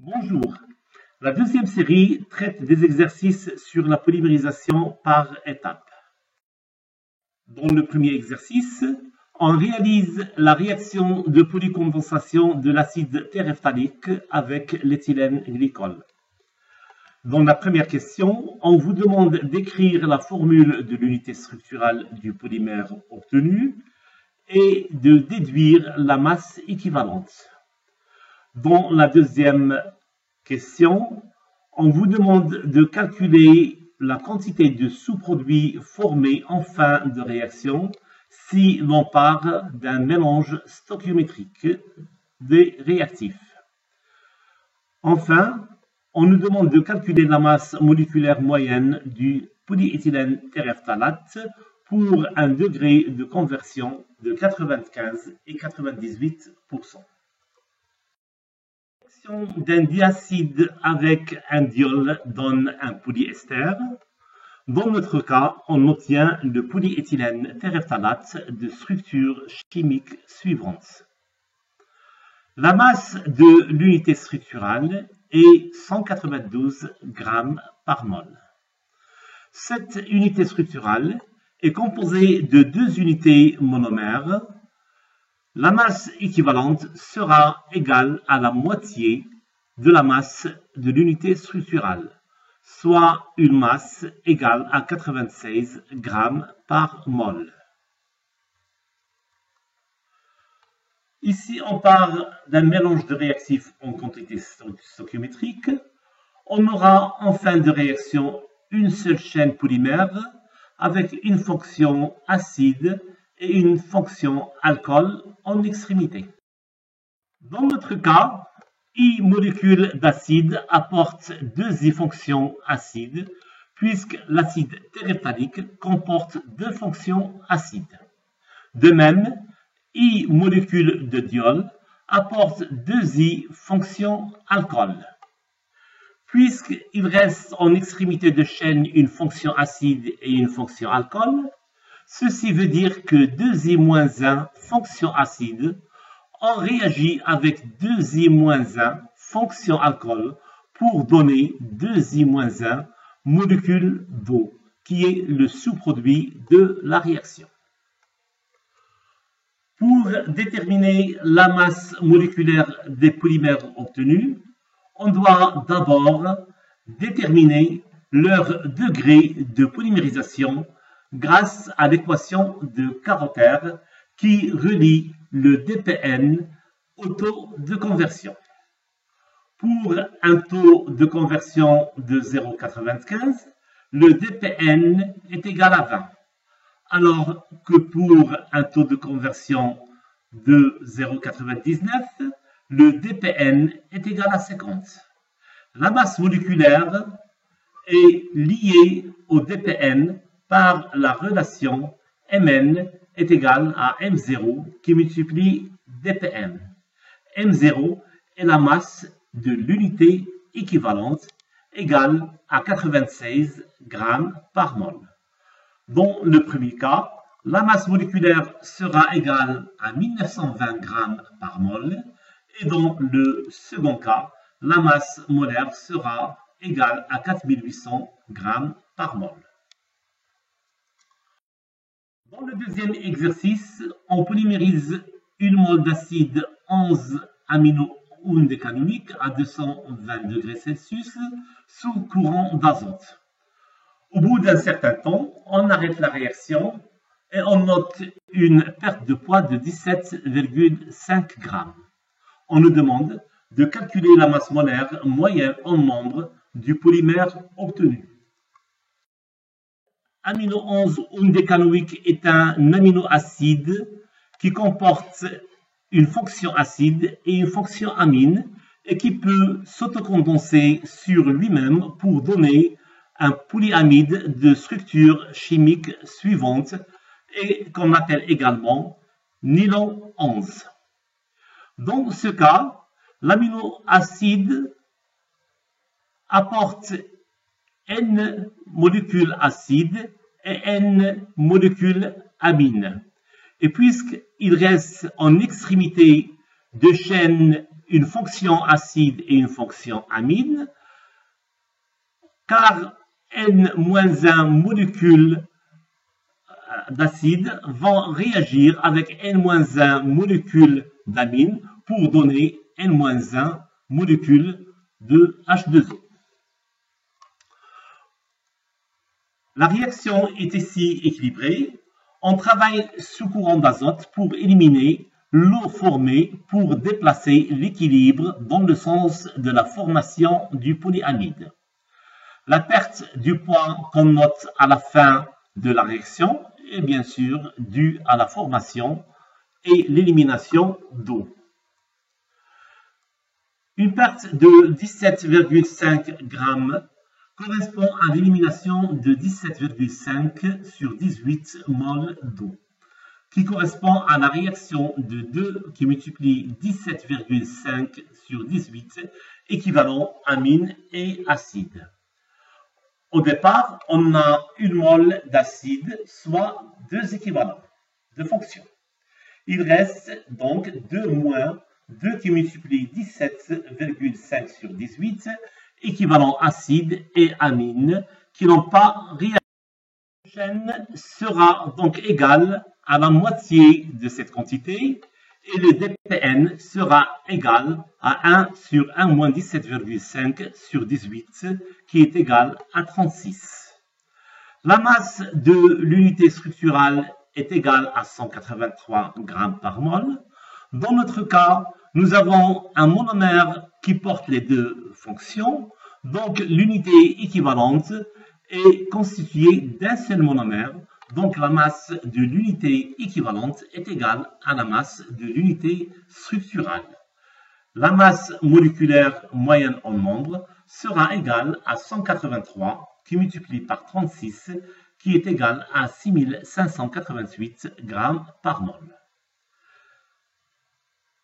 Bonjour. La deuxième série traite des exercices sur la polymérisation par étapes. Dans le premier exercice, on réalise la réaction de polycondensation de l'acide téréphthalique avec l'éthylène glycol. Dans la première question, on vous demande d'écrire la formule de l'unité structurale du polymère obtenu et de déduire la masse équivalente. Dans la deuxième question, on vous demande de calculer la quantité de sous-produits formés en fin de réaction si l'on part d'un mélange stoichiométrique des réactifs. Enfin, on nous demande de calculer la masse moléculaire moyenne du polyéthylène terephthalate pour un degré de conversion de 95 et 98%. D'un diacide avec un diol donne un polyester. Dans notre cas, on obtient le polyéthylène terephthalate de structure chimique suivante. La masse de l'unité structurale est 192 g par mol. Cette unité structurale est composée de deux unités monomères. La masse équivalente sera égale à la moitié de la masse de l'unité structurale, soit une masse égale à 96 g par mol. Ici, on parle d'un mélange de réactifs en quantité stoichiométrique. On aura en fin de réaction une seule chaîne polymère avec une fonction acide et une fonction alcool en extrémité. Dans notre cas, I molécules d'acide apporte deux I fonctions acides, puisque l'acide téréphthalique comporte deux fonctions acides. De même, I molécules de diol apporte deux I fonctions alcool. Puisqu'il reste en extrémité de chaîne une fonction acide et une fonction alcool, ceci veut dire que 2I-1 fonction acide ont réagi avec 2I-1 fonction alcool pour donner 2I-1 molécule d'eau, qui est le sous-produit de la réaction. Pour déterminer la masse moléculaire des polymères obtenus, on doit d'abord déterminer leur degré de polymérisation grâce à l'équation de Carothers qui relie le dPn au taux de conversion. Pour un taux de conversion de 0,95, le dPn est égal à 20, alors que pour un taux de conversion de 0,99, le dPn est égal à 50. La masse moléculaire est liée au dPn par la relation Mn est égal à M0 qui multiplie dPn. M0 est la masse de l'unité équivalente égale à 96 g par mol. Dans le premier cas, la masse moléculaire sera égale à 1920 g par mol et dans le second cas, la masse molaire sera égale à 4800 g par mol. Dans le deuxième exercice, on polymérise une mol d'acide 11 amino-undécanoïque à 220 degrés Celsius sous courant d'azote. Au bout d'un certain temps, on arrête la réaction et on note une perte de poids de 17,5 g. On nous demande de calculer la masse molaire moyenne en nombre du polymère obtenu. Amino 11 undécanoïque est un aminoacide qui comporte une fonction acide et une fonction amine et qui peut s'autocondenser sur lui-même pour donner un polyamide de structure chimique suivante et qu'on appelle également nylon 11. Dans ce cas, l'aminoacide apporte N molécules acides et N molécules amines. Et puisqu'il reste en extrémité de chaîne une fonction acide et une fonction amine, car N-1 molécules d'acide vont réagir avec N-1 molécules d'amine pour donner N-1 molécules de H2O. La réaction est ici équilibrée. On travaille sous courant d'azote pour éliminer l'eau formée pour déplacer l'équilibre dans le sens de la formation du polyamide. La perte du poids qu'on note à la fin de la réaction est bien sûr due à la formation et l'élimination d'eau. Une perte de 17,5 g correspond à l'élimination de 17,5 sur 18 mol d'eau, qui correspond à la réaction de 2 qui multiplie 17,5 sur 18, équivalent amine et acide. Au départ, on a 1 mol d'acide, soit 2 équivalents de fonctions. Il reste donc 2 moins 2 qui multiplie 17,5 sur 18, équivalent acide et amine, qui n'ont pas réagi. La chaîne sera donc égale à la moitié de cette quantité et le dPn sera égal à 1 sur 1 moins 17,5 sur 18 qui est égal à 36. La masse de l'unité structurale est égale à 183 g par mol. Dans notre cas, nous avons un monomère qui porte les deux fonctions, donc l'unité équivalente est constituée d'un seul monomère, donc la masse de l'unité équivalente est égale à la masse de l'unité structurale. La masse moléculaire moyenne en nombre sera égale à 183 qui multiplie par 36 qui est égal à 6588 g par mol.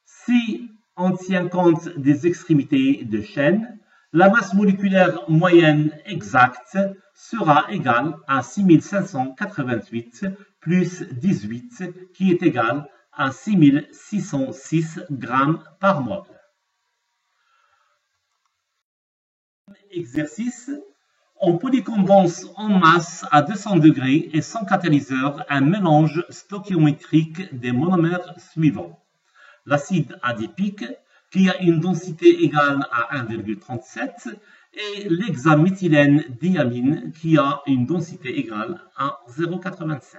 Si on tient compte des extrémités de chaîne, la masse moléculaire moyenne exacte sera égale à 6588 plus 18 qui est égal à 6606 g par mol. Exercice. On polycondense en masse à 200 degrés et sans catalyseur un mélange stoichiométrique des monomères suivants. L'acide adépique qui a une densité égale à 1,37 et l'hexaméthylène diamine qui a une densité égale à 0,85.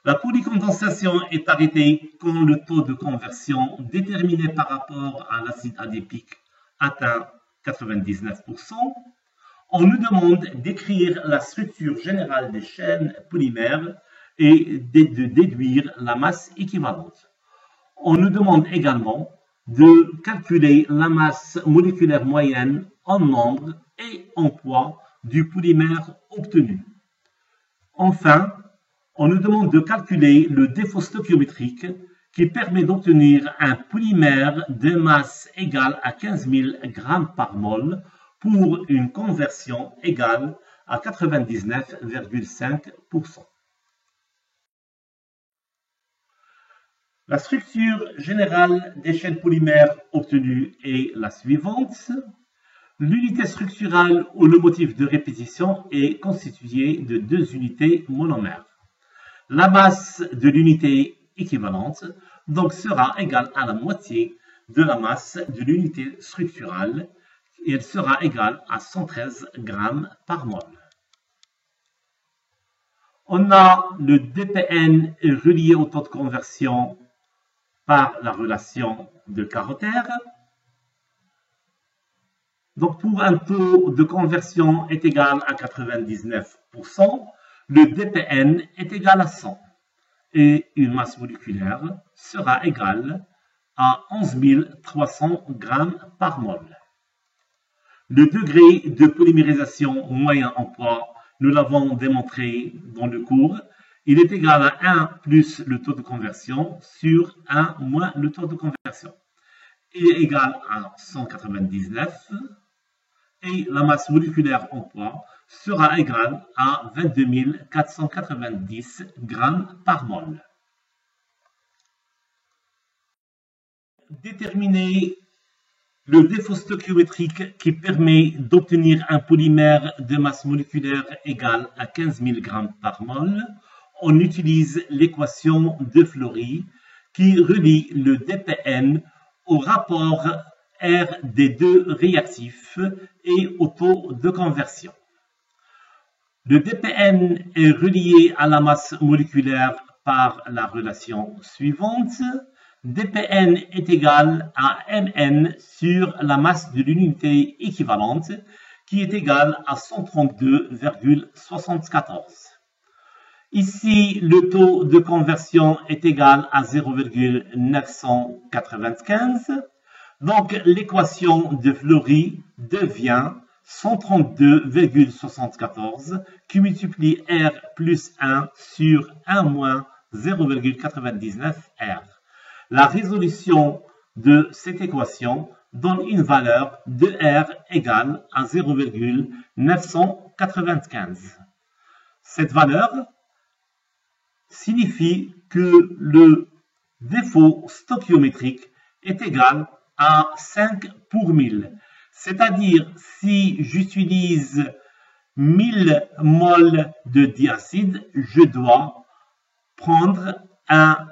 La polycondensation est arrêtée quand le taux de conversion déterminé par rapport à l'acide adépique atteint 99%. On nous demande d'écrire la structure générale des chaînes polymères et de déduire la masse équivalente. On nous demande également de calculer la masse moléculaire moyenne en nombre et en poids du polymère obtenu. Enfin, on nous demande de calculer le défaut stoichiométrique qui permet d'obtenir un polymère de masse égale à 15 000 g par mol pour une conversion égale à 99,5%. La structure générale des chaînes polymères obtenues est la suivante. L'unité structurale ou le motif de répétition est constitué de 2 unités monomères. La masse de l'unité équivalente donc sera égale à la moitié de la masse de l'unité structurale et elle sera égale à 113 g par mol. On a le dPn relié au taux de conversion par la relation de Carotter. Donc pour un taux de conversion est égal à 99%, le dPn est égal à 100 et une masse moléculaire sera égale à 11 300 g par mol. Le degré de polymérisation moyen en poids, nous l'avons démontré dans le cours, il est égal à 1 plus le taux de conversion sur 1 moins le taux de conversion. Il est égal à 199 et la masse moléculaire en poids sera égale à 22 490 g par mol. déterminer le défaut stoichiométrique qui permet d'obtenir un polymère de masse moléculaire égale à 15 000 g par mol, on utilise l'équation de Flory qui relie le dPn au rapport R des deux réactifs et au taux de conversion. Le dPn est relié à la masse moléculaire par la relation suivante. dPn est égal à Mn sur la masse de l'unité équivalente qui est égale à 132,74. Ici, le taux de conversion est égal à 0,995. Donc, l'équation de Flory devient 132,74 qui multiplie R plus 1 sur 1 moins 0,99 R. La résolution de cette équation donne une valeur de R égale à 0,995. Cette valeur signifie que le défaut stoichiométrique est égal à 5 pour 1000. C'est-à-dire, si j'utilise 1000 moles de diacide, je dois prendre un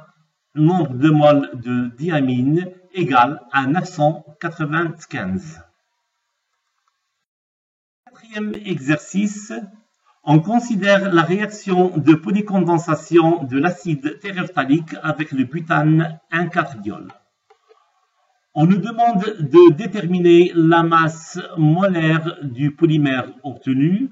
nombre de moles de diamine égal à 995. Quatrième exercice, on considère la réaction de polycondensation de l'acide téréphthalique avec le butane 1,4-diol. On nous demande de déterminer la masse molaire du polymère obtenu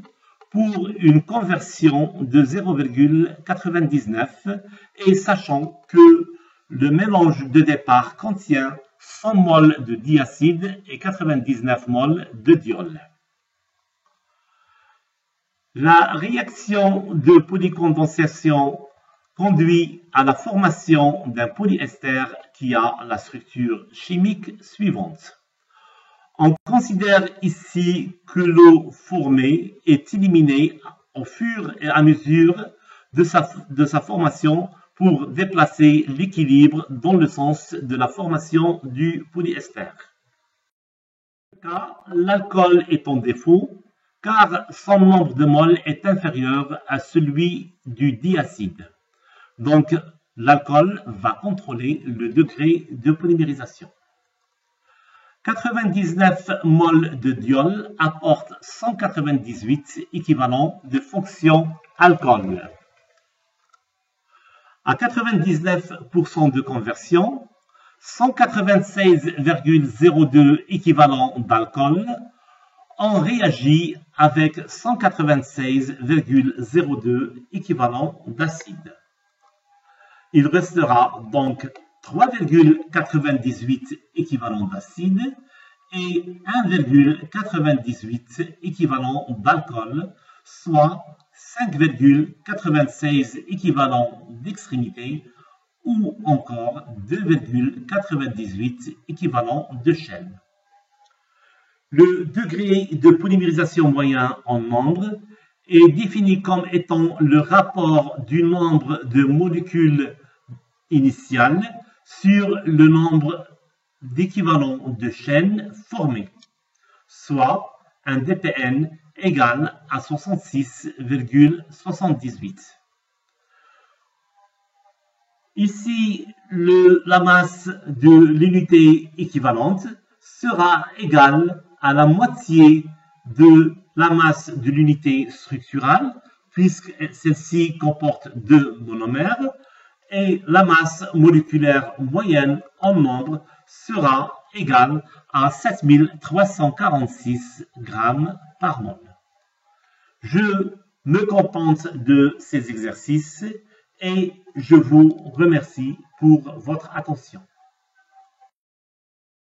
pour une conversion de 0,99 et sachant que le mélange de départ contient 100 moles de diacide et 99 moles de diol. La réaction de polycondensation conduit à la formation d'un polyester qui a la structure chimique suivante. On considère ici que l'eau formée est éliminée au fur et à mesure de sa formation pour déplacer l'équilibre dans le sens de la formation du polyester. L'alcool est en défaut car son nombre de moles est inférieur à celui du diacide. Donc, l'alcool va contrôler le degré de polymérisation. 99 moles de diol apportent 198 équivalents de fonction alcool. À 99% de conversion, 196,02 équivalents d'alcool ont réagi avec 196,02 équivalents d'acide. Il restera donc 3,98 équivalents d'acide et 1,98 équivalents d'alcool, soit 5,96 équivalents d'extrémité ou encore 2,98 équivalents de chaîne. Le degré de polymérisation moyen en nombre est défini comme étant le rapport du nombre de molécules initiales sur le nombre d'équivalents de chaînes formés, soit un dPn égal à 66,78. Ici, la masse de l'unité équivalente sera égale à la moitié de la masse de l'unité structurale, puisque celle-ci comporte 2 monomères, et la masse moléculaire moyenne en nombre sera égale à 7346 grammes par mol. Je me contente de ces exercices et je vous remercie pour votre attention.